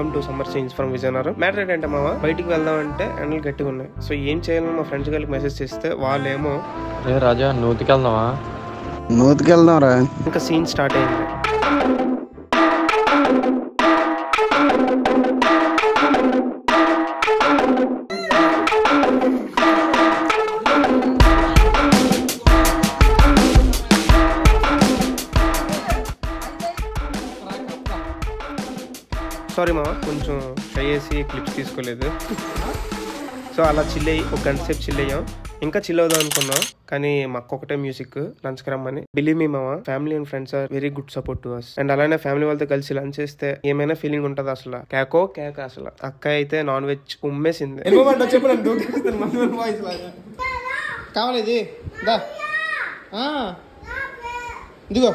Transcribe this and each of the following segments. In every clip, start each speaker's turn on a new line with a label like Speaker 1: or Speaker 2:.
Speaker 1: Welcome to summer scenes from Vizianagaram. Matter ఏంటంటే మామ బయటికి వెళ్దాం అంటే ఎండలు గట్టిగా ఉన్నాయి. సో ఏం చేయాలని మా ఫ్రెండ్స్ గారికి మెసేజ్ చేస్తే వాళ్ళేమో
Speaker 2: రాజా నూతికెళ్దామా?
Speaker 3: నూతికెళ్దాం రా.
Speaker 1: ఇంకా సీన్ స్టార్ట్ అయింది. సారీ మామ, కొంచెం ట్రై చేసి క్లిప్స్ తీసుకోలేదు. సో అలా చిల్ అయ్యి ఒక గంట సేపు చిల్ అయ్యాం. ఇంకా చిల్ అవుదాం అనుకున్నాం, కానీ మాకు ఒకటే మ్యూజిక్ లంచ్కి రమ్మని. బిలీవ్ మీ మామ, family and friends are very good support to us. And అలానే ఫ్యామిలీ వాళ్ళతో కలిసి లంచ్ చేస్తే ఏమైనా ఫీలింగ్ ఉంటుంది అసలు. కేక అసలు. అక్క అయితే నాన్ వెజ్ ఉమ్మేసింది.
Speaker 4: కావాలి ఇది ఇదిగో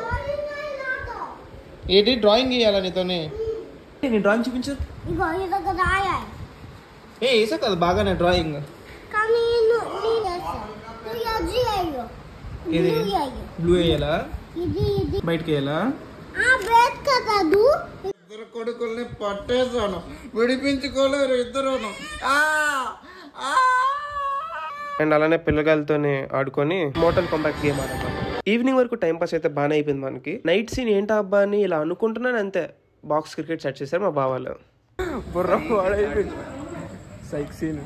Speaker 4: ఏంటి డ్రాయింగ్ గీయాలా నీతోని? నేను డ్రాయింగ్ చూపించు. వేసా కదా బాగానే డ్రాయింగ్. ఇది బ్లూ వేయాలా, బయటకి వేయాలా? ఇద్దరు కొడుకుల్ని పట్టేసాను, విడిపించుకోలేరు ఇద్దరును.
Speaker 1: అండ్ అలానే పిల్లగాలతోనే ఆడుకొని మోటల్ కాంబాట్ గేమ్ ఆడాలి. ఈవినింగ్ వరకు టైం పాస్ అయితే బాగానే అయిపోయింది మనకి. నైట్ సీన్ ఏంటా అబ్బా అని ఇలా అనుకుంటున్నాను అంతే. బాక్స్ క్రికెట్ సెట్ చేశారు మా బావాళ్ళు. సైక్ సీన్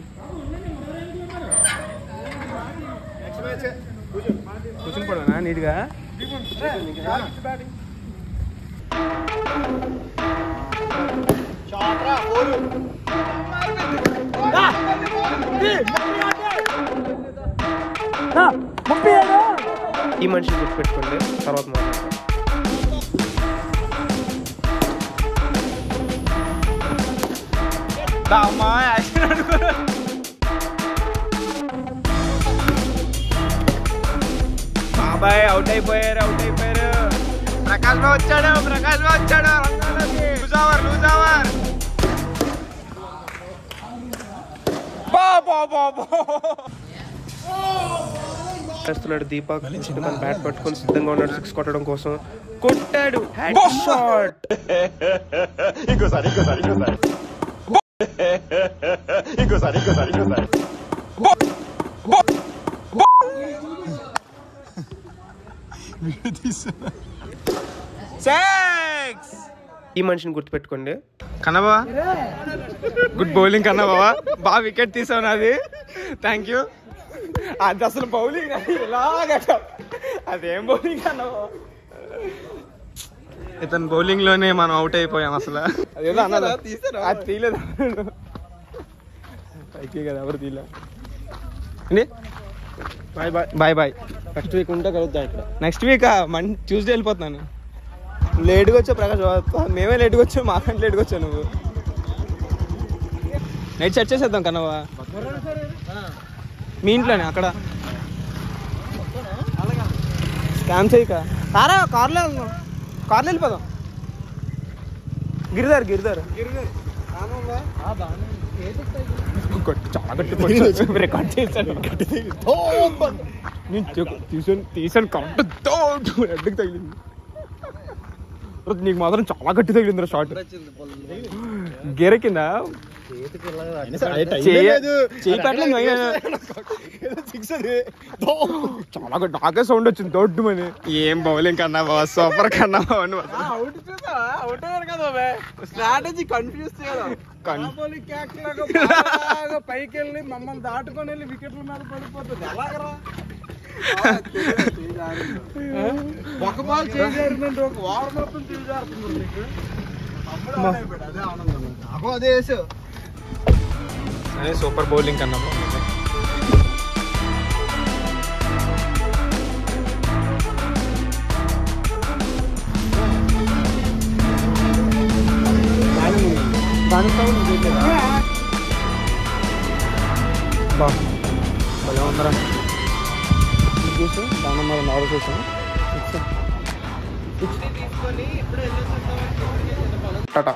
Speaker 1: కూర్చుని పడనా నీట్గా. ఈ మనిషిని గుర్తుపెట్టుకోండి, తర్వాత మాట్లాడతాం. బాబాయ్ అవుట్ అయిపోయారు. ప్రకాశ్ బాబు వచ్చాడు. చేస్తున్నాడు దీపక్. తన బ్యాట్ పట్టుకొని సిద్ధంగా ఉన్నాడు సిక్స్ కొట్టడం కోసం. కొట్టాడు, హెడ్ షాట్.
Speaker 5: ఇంకోసారి
Speaker 1: ఈ మనిషిని గుర్తుపెట్టుకోండి.
Speaker 4: కన్నబావా, గుడ్ బౌలింగ్ కన్నబావా. బాగా వికెట్ తీసావు నాది, థ్యాంక్ యూ. అది అసలు బౌలింగ్ ఇలాగట, అదేం బౌలింగ్ కన్నబావా. ఇతను బౌలింగ్ లోనే మనం అవుట్ అయిపోయాం అసలు. అదేదో అన్నదా అది తీయలేదు పైకి కదా, ఎవరు తీయలే. బాయ్.
Speaker 1: నెక్స్ట్ వీక్ ఉంటే కలుద్దాం ఇక్కడ.
Speaker 4: నెక్స్ట్ వీక్ ట్యూస్డే వెళ్ళిపోతున్నాను. లేట్గా వచ్చావు ప్రకాష్, మేమే లేట్గా వచ్చావు, మాకంటే లేట్గా వచ్చావు నువ్వు. నైట్ సెట్ చేసేద్దాం కన్నవా మీ ఇంట్లోనే. అక్కడ స్కామ్ చేయక కార్లో వెళ్ళిపోదాం. గిరిదారు చాలా గట్టి రికార్డ్ చేశాను. తీసాను కరెక్ట్ హెడ్కి తగిలింది. నీకు మాత్రం చాలా గట్టి తగిలింది షాట్. గేర కింద చాలా గట్టి నాకే సౌండ్ వచ్చింది దొడ్డుమని. ఏం బౌలింగ్ కన్నా బావ, సూపర్ కన్నా బావ.
Speaker 3: స్ట్రాటజీ కన్ఫ్యూజ్ పైకి వెళ్ళి మమ్మల్ని దాటుకొని వెళ్ళి వికెట్ల మీద పడిపోతుంది. ఎలాగరా ఒక బాల్ చేయాలంటే ఒక ఓవర్ మొత్తం చేయాల్సింది నీకు. అదే ఆనందం నాకు, అదే వేసావు.
Speaker 4: సూపర్ బౌలింగ్ కన్నా భలే ఉందరా. చూసు దాని మరి నాలుగు చూసాం.
Speaker 1: టాటా.